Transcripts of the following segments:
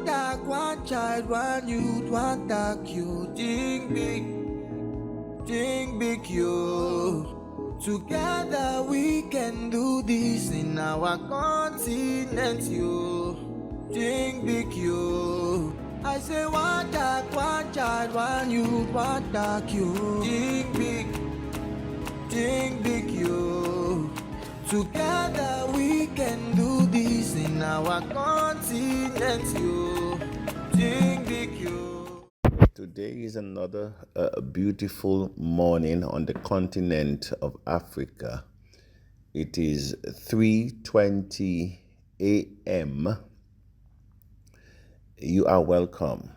dog, one child, one youth, one dog, you think big, you. Together we can do this in our continent, you. Think big, you. I say one dog, one child, one youth, one dog, you. Think big, you. Together we can do this in our continent, you. Think big, you. Today is another beautiful morning on the continent of Africa. It is 3:20 a.m. You are welcome.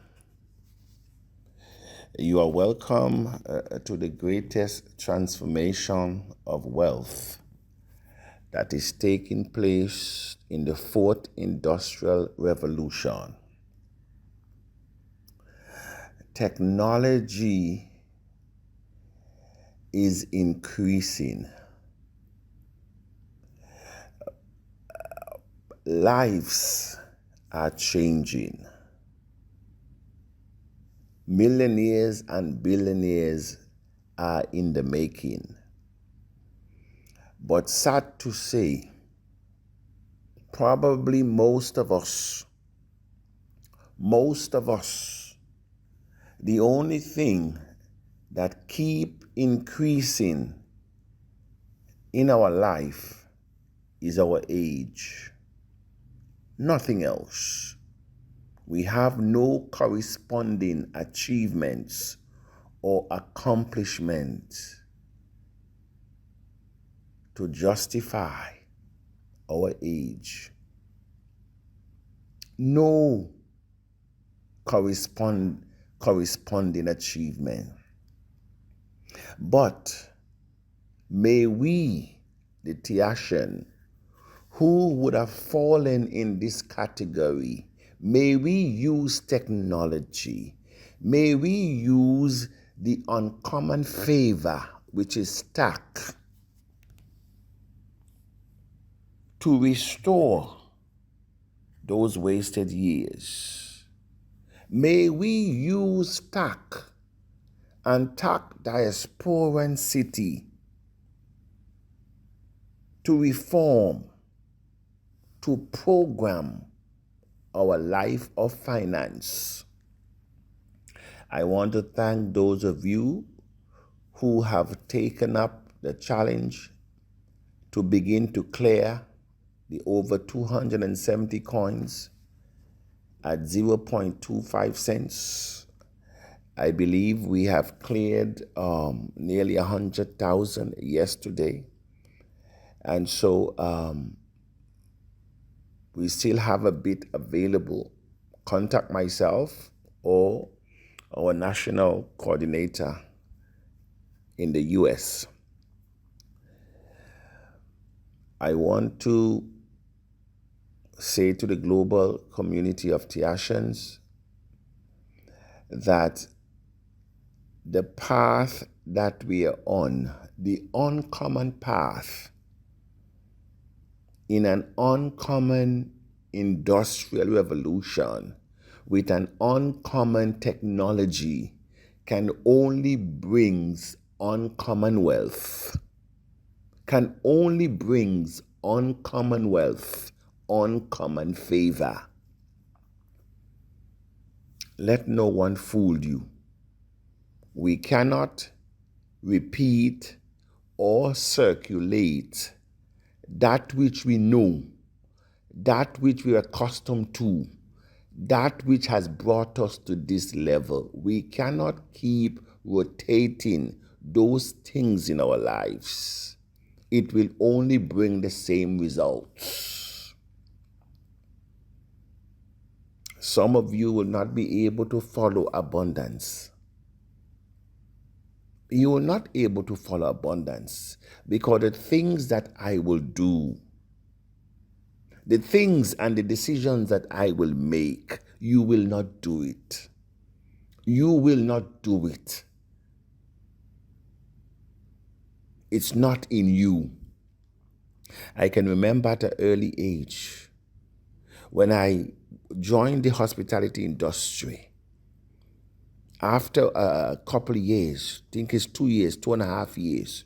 You are welcome to the greatest transformation of wealth that is taking place in the fourth industrial revolution. Technology is increasing. Lives are changing. Millionaires and billionaires are in the making. But sad to say, probably most of us, the only thing that keep increasing in our life is our age. Nothing else. We have no corresponding achievements or accomplishments to justify our age. No corresponding achievement. But may we, the Tiashan, who would have fallen in this category, may we use technology. May we use the uncommon favor which is stack to restore those wasted years. May we use TAC and TAC Diasporan City to reform, to program our life of finance. I want to thank those of you who have taken up the challenge to begin to clear the over 270 coins at 0.25 cents. I believe we have cleared nearly 100,000 yesterday. And so we still have a bit available. Contact myself or our national coordinator in the US. I want to say to the global community of Tiashans that the path that we are on, the uncommon path in an uncommon industrial revolution with an uncommon technology can only bring uncommon wealth, uncommon favor. Let no one fool you. We cannot repeat or circulate that which we know, that which we are accustomed to, that which has brought us to this level. We cannot keep rotating those things in our lives. It will only bring the same results. Some of you will not be able to follow abundance. You will not be able to follow abundance because the things that I will do, the things and the decisions that I will make, you will not do it. You will not do it. It's not in you. I can remember at an early age When I joined the hospitality industry, after a couple of years, I think it's 2 years, 2.5 years,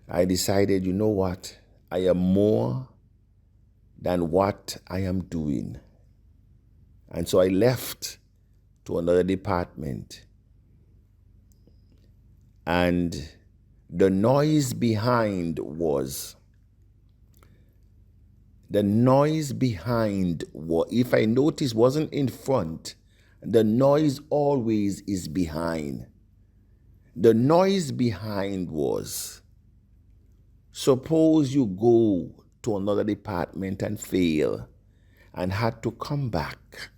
I decided, you know what? I am more than what I am doing. And so I left to another department. And the noise behind was, if I notice, wasn't in front. The noise always is behind. The noise behind was, suppose you go to another department and fail and had to come back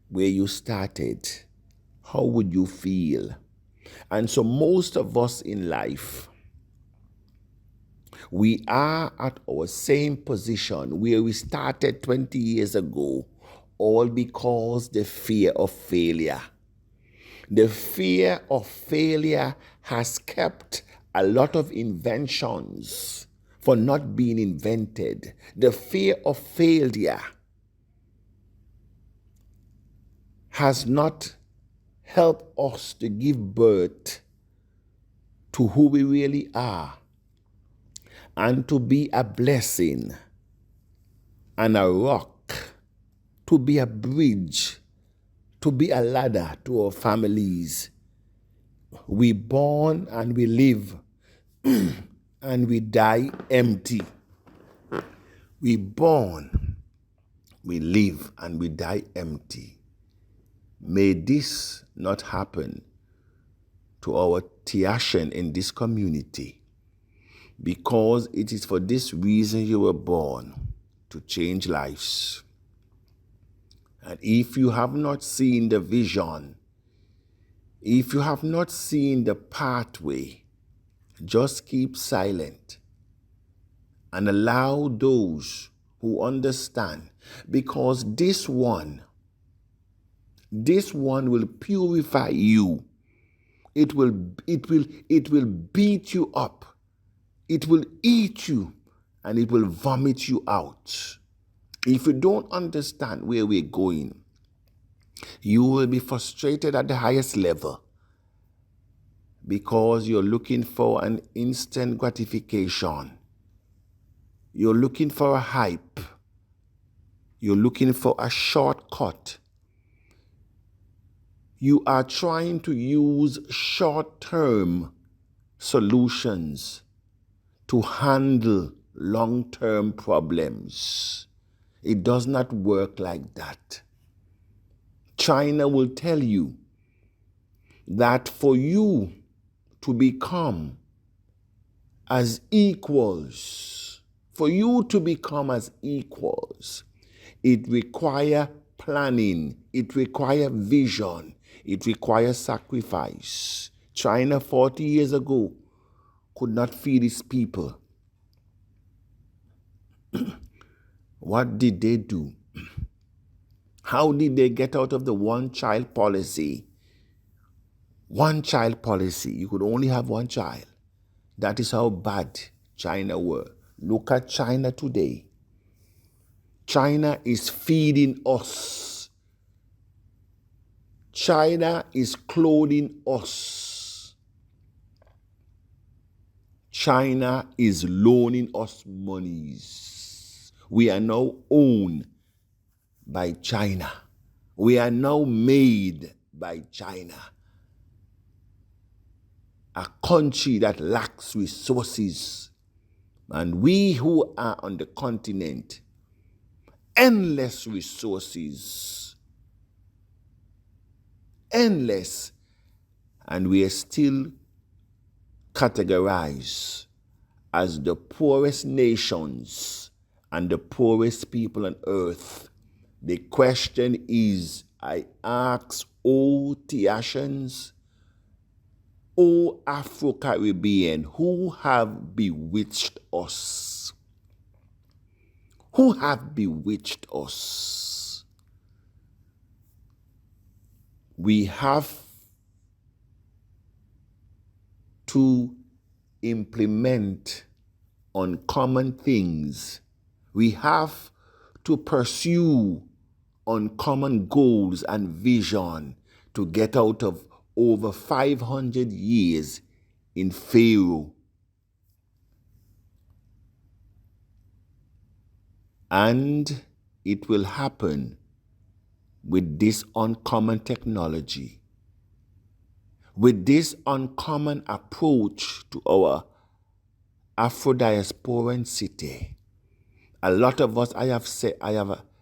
where you started, how would you feel? And so most of us in life, we are at our same position where we started 20 years ago, all because the fear of failure. The fear of failure has kept a lot of inventions for not being invented. The fear of failure has not helped us to give birth to who we really are and to be a blessing and a rock, to be a bridge, to be a ladder to our families. We born and we live and we die empty. We born, we live, and we die empty. May this not happen to our Tiashen in this community, because it is for this reason you were born, to change lives. And if you have not seen the vision, if you have not seen the pathway, just keep silent and allow those who understand, because this one will purify you. It will beat you up. It will eat you and it will vomit you out. If you don't understand where we're going, you will be frustrated at the highest level because you're looking for an instant gratification. You're looking for a hype. You're looking for a shortcut. You are trying to use short-term solutions to handle long-term problems. It does not work like that. China will tell you that for you to become as equals, it requires planning, it requires vision, it requires sacrifice. China 40 years ago could not feed its people. What did they do? How did they get out of the one-child policy? One-child policy. You could only have one child. That is how bad China were. Look at China today. China is feeding us. China is clothing us. China is loaning us monies. We are now owned by China. We are now made by China. A country that lacks resources. And we who are on the continent, endless resources. Endless. And we are still categorized as the poorest nations and the poorest people on earth. The question is, I ask all Tiashans, all Afro-Caribbean, who have bewitched us? Who have bewitched us? We have to implement uncommon things. We have to pursue uncommon goals and vision to get out of over 500 years in Pharaoh. And it will happen with this uncommon technology, with this uncommon approach to our Afro-diasporan city. A lot of us,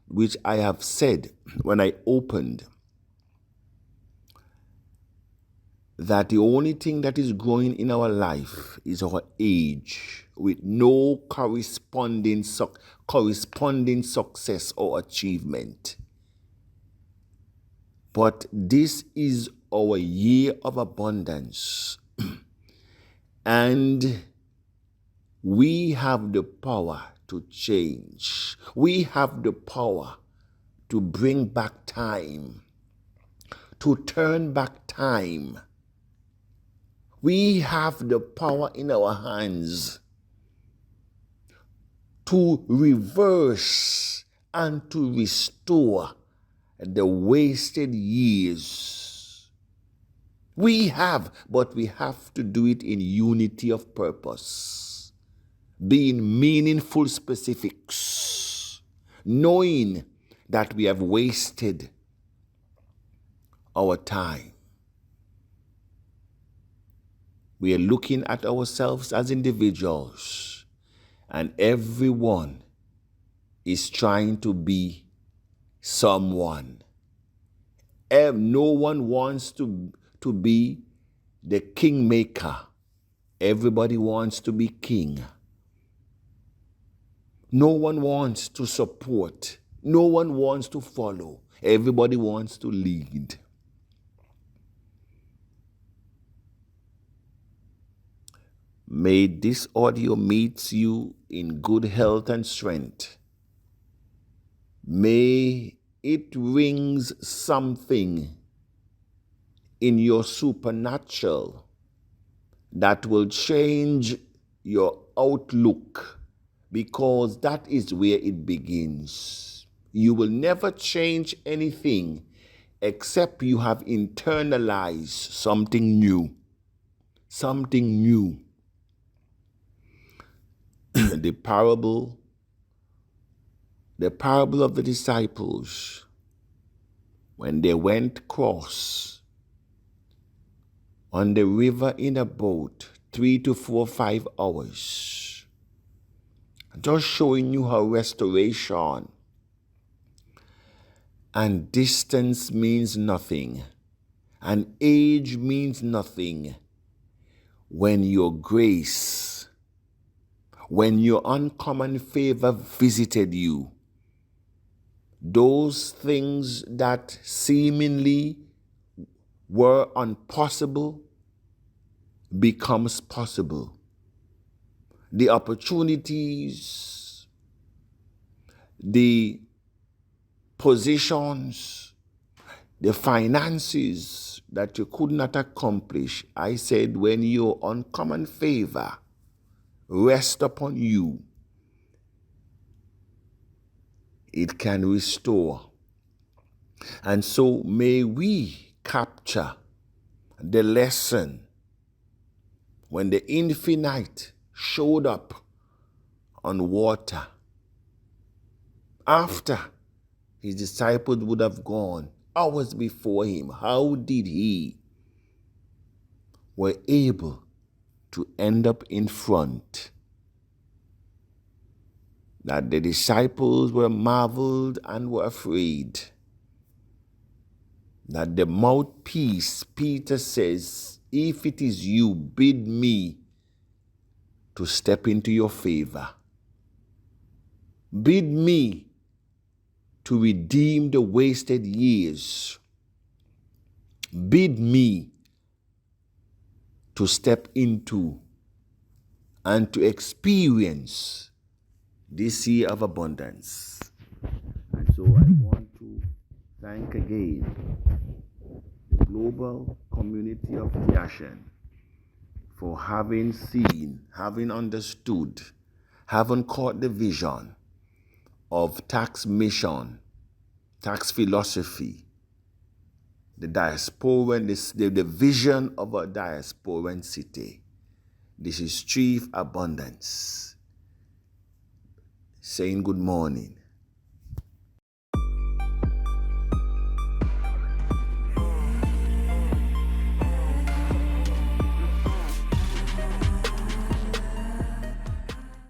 which I have said when I opened, that the only thing that is growing in our life is our age, with no corresponding success or achievement. But this is our year of abundance. And we have the power to change. We have the power to bring back time, to turn back time. We have the power in our hands to reverse and to restore the wasted years. We have, but we have to do it in unity of purpose, being meaningful specifics, knowing that we have wasted our time. We are looking at ourselves as individuals, and everyone is trying to be someone. No one wants to be the kingmaker. Everybody wants to be king. No one wants to support. No one wants to follow. Everybody wants to lead. May this audio meet you in good health and strength. May it rings something in your supernatural that will change your outlook, because that is where it begins. You will never change anything except you have internalized something new. Something new. The parable of the disciples, when they went across on the river in a boat, 3 to 4, 5 hours, just showing you how restoration and distance means nothing, and age means nothing when your grace, when your uncommon favor visited you. Those things that seemingly were impossible becomes possible. The opportunities, the positions, the finances that you could not accomplish. I said, when your uncommon favor rest upon you, it can restore. And so may we capture the lesson when the infinite showed up on water after his disciples would have gone hours before him. How did he were able to end up in front? That the disciples were marveled and were afraid. That the mouthpiece, Peter says, if it is you, bid me to step into your favor. Bid me to redeem the wasted years. Bid me to step into and to experience this year of abundance. And so I want to thank again the global community of Tiashen for having seen, having understood, having caught the vision of tax mission, tax philosophy, the diasporan, the vision of a diasporan city. This is Chief Abundance saying good morning.